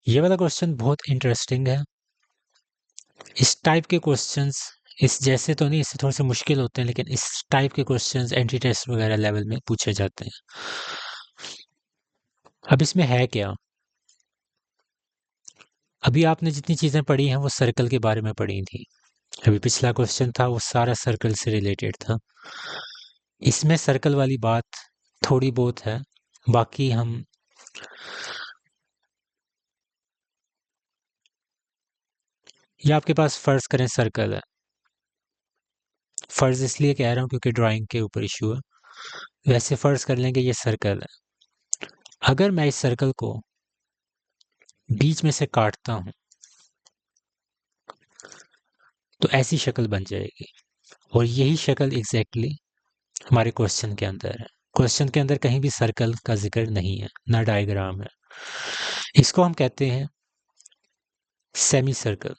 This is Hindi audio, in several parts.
ये वाला क्वेश्चन बहुत इंटरेस्टिंग है। इस टाइप के क्वेश्चंस इस जैसे तो नहीं, इससे थोड़े से मुश्किल होते हैं, लेकिन इस टाइप के क्वेश्चंस एंट्री टेस्ट वगैरह लेवल में पूछे जाते हैं। अब इसमें है क्या? अभी आपने जितनी चीज़ें पढ़ी हैं वो सर्कल के बारे में पढ़ी थी। अभी पिछला क्वेश्चन था वो सारा सर्कल से रिलेटेड था। इसमें सर्कल वाली बात थोड़ी बहुत है, बाकी हम ये आपके पास फर्ज करें सर्कल है। फर्ज इसलिए कह रहा हूँ क्योंकि ड्राइंग के ऊपर इशू है। वैसे फर्ज कर लेंगे ये सर्कल है। अगर मैं इस सर्कल को बीच में से काटता हूँ तो ऐसी शक्ल बन जाएगी, और यही शक्ल एग्जैक्टली हमारे क्वेश्चन के अंदर है। क्वेश्चन के अंदर कहीं भी सर्कल का जिक्र नहीं है, ना डायग्राम है। इसको हम कहते हैं सेमी सर्कल।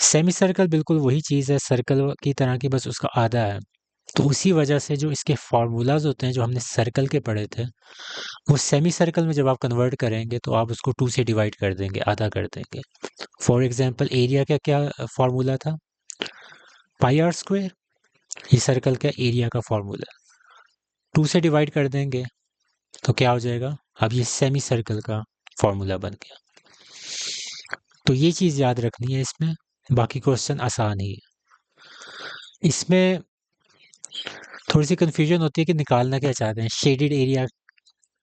सेमी सर्कल बिल्कुल वही चीज़ है सर्कल की तरह की, बस उसका आधा है। तो उसी वजह से जो इसके फार्मूलाज होते हैं जो हमने सर्कल के पढ़े थे, वो सेमी सर्कल में जब आप कन्वर्ट करेंगे तो आप उसको 2 से डिवाइड कर देंगे, आधा कर देंगे। फॉर एग्जांपल एरिया का क्या फार्मूला था? पाई आर स्क्वायर। ये सर्कल का एरिया का फार्मूला 2 से डिवाइड कर देंगे तो क्या हो जाएगा? अब ये सेमी सर्कल का फॉर्मूला बन गया। तो ये चीज़ याद रखनी है इसमें। बाकी क्वेश्चन आसान ही है। इसमें थोड़ी सी कंफ्यूजन होती है कि निकालना क्या चाहते हैं, शेडेड एरिया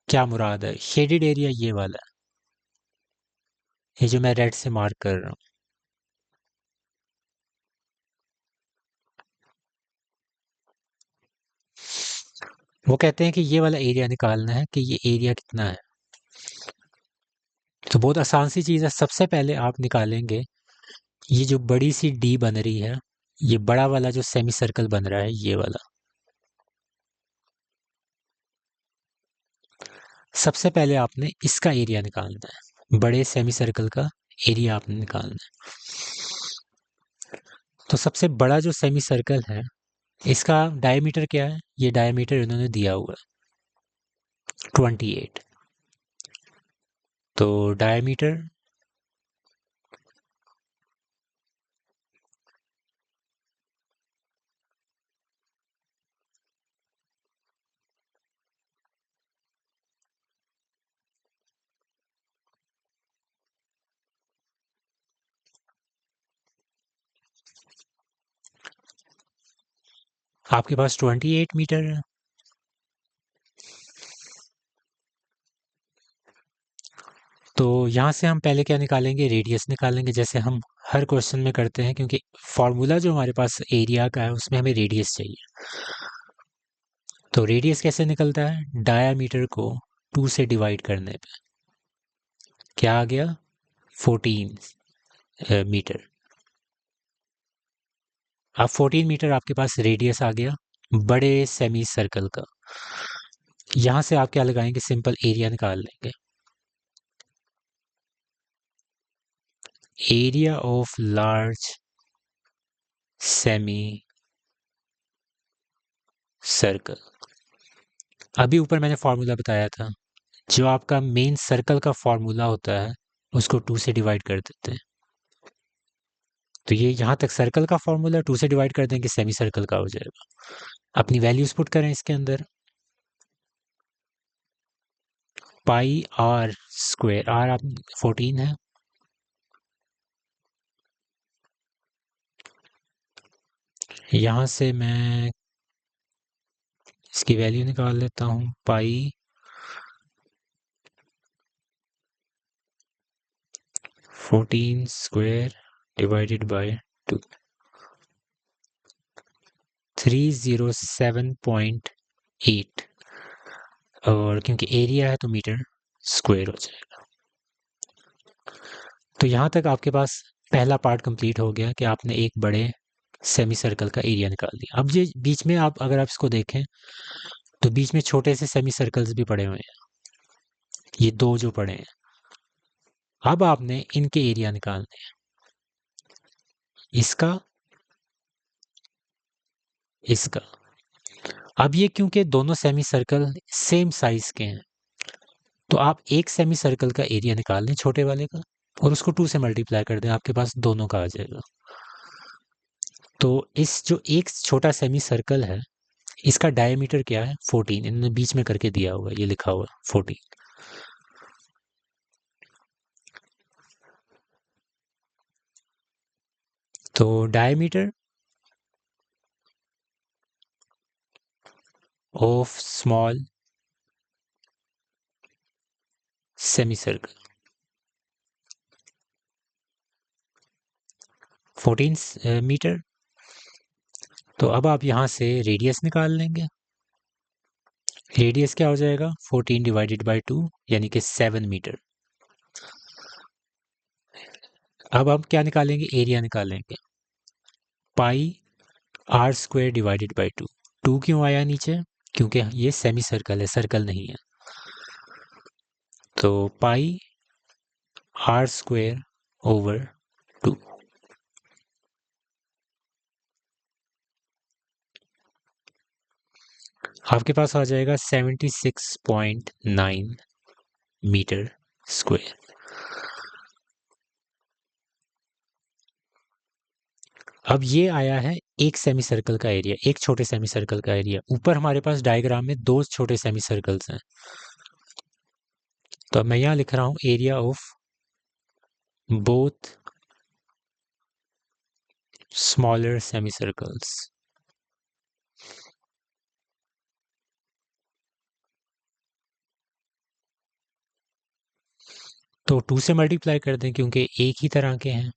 क्या मुराद है। शेडेड एरिया ये वाला है, ये जो मैं रेड से मार्क कर रहा हूँ। वो कहते हैं कि ये वाला एरिया निकालना है कि ये एरिया कितना है। तो बहुत आसान सी चीज़ है। सबसे पहले आप निकालेंगे ये जो बड़ी सी डी बन रही है, ये बड़ा वाला जो सेमी सर्कल बन रहा है ये वाला। सबसे पहले आपने इसका एरिया निकालना है, बड़े सेमी सर्कल का एरिया आपने निकालना है। तो सबसे बड़ा जो सेमी सर्कल है इसका डायमीटर क्या है? ये डायमीटर इन्होंने दिया हुआ है 28। तो डायमीटर आपके पास 28 मीटर है। तो यहाँ से हम पहले क्या निकालेंगे? रेडियस निकालेंगे, जैसे हम हर क्वेश्चन में करते हैं, क्योंकि फॉर्मूला जो हमारे पास एरिया का है उसमें हमें रेडियस चाहिए। तो रेडियस कैसे निकलता है? डायामीटर को 2 से डिवाइड करने पे क्या आ गया? 14 मीटर। अब 14 मीटर आपके पास रेडियस आ गया बड़े सेमी सर्कल का। यहाँ से आप क्या लगाएंगे? सिंपल एरिया निकाल लेंगे। Area of large semi circle. अभी ऊपर मैंने फॉर्मूला बताया था, जो आपका मेन सर्कल का फॉर्मूला होता है उसको 2 से डिवाइड कर देते हैं। तो ये यहाँ तक सर्कल का फॉर्मूला 2 से डिवाइड कर देंगे, सेमी सर्कल का हो जाएगा। अपनी वैल्यूज पुट करें इसके अंदर। पाई आर स्क्वायर, आर आप 14 है। यहाँ से मैं इसकी वैल्यू निकाल लेता हूँ। पाई 14 स्क्वायर डिवाइडेड बाय 2, 307.8। और क्योंकि एरिया है तो मीटर स्क्वायर हो जाएगा। तो यहाँ तक आपके पास पहला पार्ट कंप्लीट हो गया कि आपने एक बड़े सेमी सर्कल का एरिया निकाल दिया। अब ये बीच में आप अगर आप इसको देखें तो बीच में छोटे से सेमी सर्कल्स भी पड़े हुए हैं, ये दो जो पड़े हैं। अब आपने इनके एरिया निकालने हैं, इसका, इसका। अब ये क्योंकि दोनों सेमी सर्कल सेम साइज के हैं, तो आप एक सेमी सर्कल का एरिया निकाल लें छोटे वाले का और उसको 2 से मल्टीप्लाई कर दें, आपके पास दोनों का आ जाएगा। तो इस जो एक छोटा सेमी सर्कल है, इसका डायमीटर क्या है? 14। इन्होंने बीच में करके दिया हुआ है, ये लिखा हुआ है 14। तो diameter of small semicircle 14 metre. तो अब आप यहाँ से रेडियस निकाल लेंगे। रेडियस क्या हो जाएगा? 14 डिवाइडेड बाई 2 यानी कि 7 मीटर। अब आप क्या निकालेंगे? एरिया निकालेंगे। पाई आर स्क्वायर डिवाइडेड बाई 2। 2 क्यों आया नीचे? क्योंकि ये सेमी सर्कल है, सर्कल नहीं है। तो पाई आर स्क्वायर ओवर 2। आपके पास आ जाएगा 76.9 मीटर स्क्वायर। अब ये आया है एक सेमी सर्कल का एरिया, एक छोटे सेमी सर्कल का एरिया। ऊपर हमारे पास डायग्राम में दो छोटे सेमी सर्कल्स हैं, तो अब मैं यहाँ लिख रहा हूँ area of both smaller semi circles. तो 2 से मल्टीप्लाई कर दें क्योंकि एक ही तरह के हैं।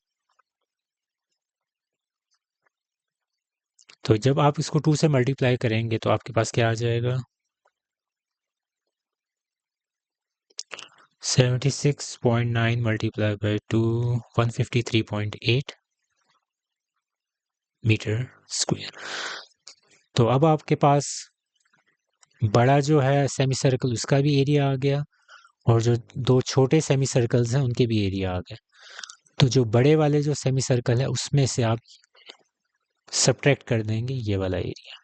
तो जब आप इसको 2 से मल्टीप्लाई करेंगे तो आपके पास क्या आ जाएगा? 76.9 मल्टीप्लाई बाई 2, 153.8 मीटर स्क्वायर। तो अब आपके पास बड़ा जो है सेमी सर्कल उसका भी एरिया आ गया, और जो दो छोटे सेमी सर्कल्स हैं उनके भी एरिया आ गए। तो जो बड़े वाले जो सेमी सर्कल है उसमें से आप सब्ट्रैक्ट कर देंगे ये वाला एरिया।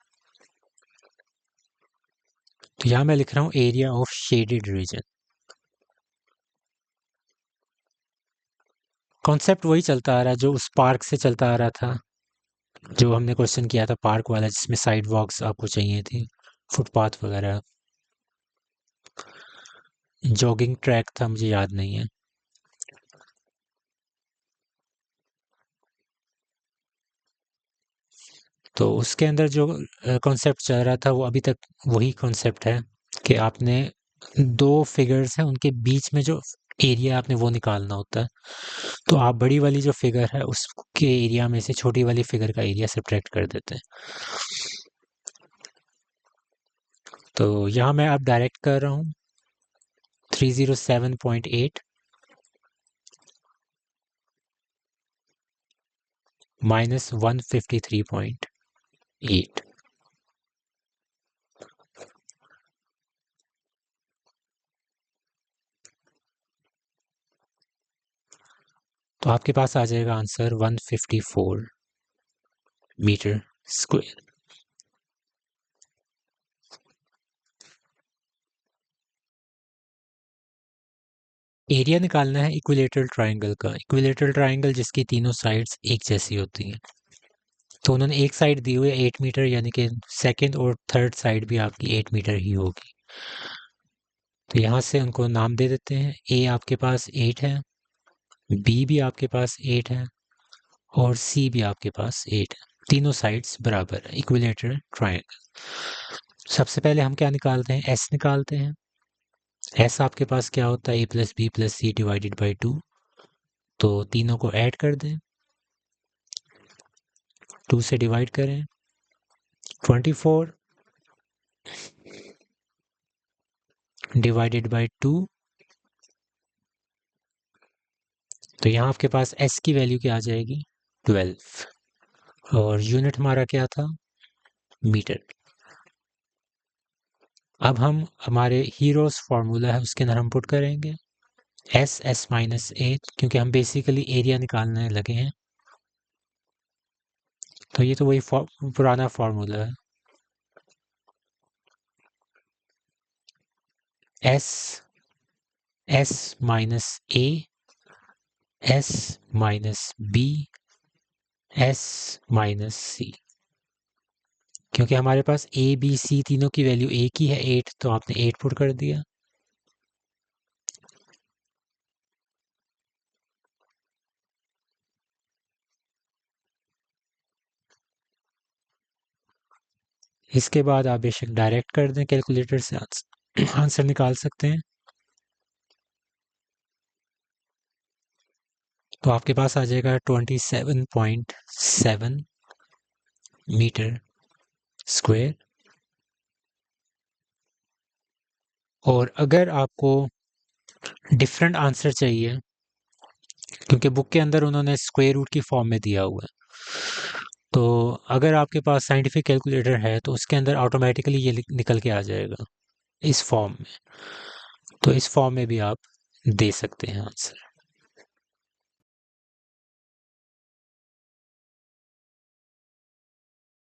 तो यहाँ मैं लिख रहा हूँ area of shaded region. Concept वही चलता आ रहा है जो उस पार्क से चलता आ रहा था, जो हमने क्वेश्चन किया था पार्क वाला, जिसमें साइड वॉक्स आपको चाहिए थी, फुटपाथ वगैरह। जॉगिंग ट्रैक था, मुझे याद नहीं है। तो उसके अंदर जो कॉन्सेप्ट चल रहा था वो अभी तक वही कॉन्सेप्ट है कि आपने दो फिगर्स हैं उनके बीच में जो एरिया आपने वो निकालना होता है। तो आप बड़ी वाली जो फिगर है उसके एरिया में से छोटी वाली फिगर का एरिया सब्ट्रैक्ट कर देते हैं। तो यहाँ मैं अब डायरेक्ट कर रहा हूँ 307.8 माइनस 153.8। तो आपके पास आ जाएगा आंसर 154 मीटर स्क्वायर। एरिया निकालना है इक्विलेटरल ट्रायंगल का। इक्विलेटरल ट्रायंगल जिसकी तीनों साइड्स एक जैसी होती हैं। तो उन्होंने एक साइड दी हुई है 8 मीटर, यानी कि सेकंड और थर्ड साइड भी आपकी 8 मीटर ही होगी। तो यहाँ से उनको नाम दे देते हैं। ए आपके पास 8 है, बी भी आपके पास 8 है, और सी भी आपके पास 8 है। तीनों साइड्स बराबर है, इक्विलेटरल ट्रायंगल। सबसे पहले हम क्या निकालते हैं? एस निकालते हैं। एस आपके पास क्या होता है? A plus B plus C divided by 2। तो तीनों को ऐड कर दें, 2 से डिवाइड करें, 24 डिवाइडेड बाई 2। तो यहाँ आपके पास एस की वैल्यू क्या आ जाएगी? 12। और यूनिट हमारा क्या था? मीटर। अब हम हमारे हीरोज फार्मूला है उसके अंदर हम पुट करेंगे एस एस माइनस ए, क्योंकि हम बेसिकली एरिया निकालने लगे हैं। तो ये तो वही पुराना फार्मूला है। S S minus A S minus B S minus C. क्योंकि हमारे पास ए बी सी तीनों की वैल्यू एक ही है 8, तो आपने 8 पुट कर दिया। इसके बाद आप बेशक डायरेक्ट कर दें, कैलकुलेटर से आंसर निकाल सकते हैं। तो आपके पास आ जाएगा 27.7 मीटर स्क्वायर। और अगर आपको डिफरेंट आंसर चाहिए, क्योंकि बुक के अंदर उन्होंने स्क्वायर रूट की फॉर्म में दिया हुआ है, तो अगर आपके पास साइंटिफिक कैलकुलेटर है तो उसके अंदर ऑटोमेटिकली ये निकल के आ जाएगा इस फॉर्म में। तो इस फॉर्म में भी आप दे सकते हैं आंसर।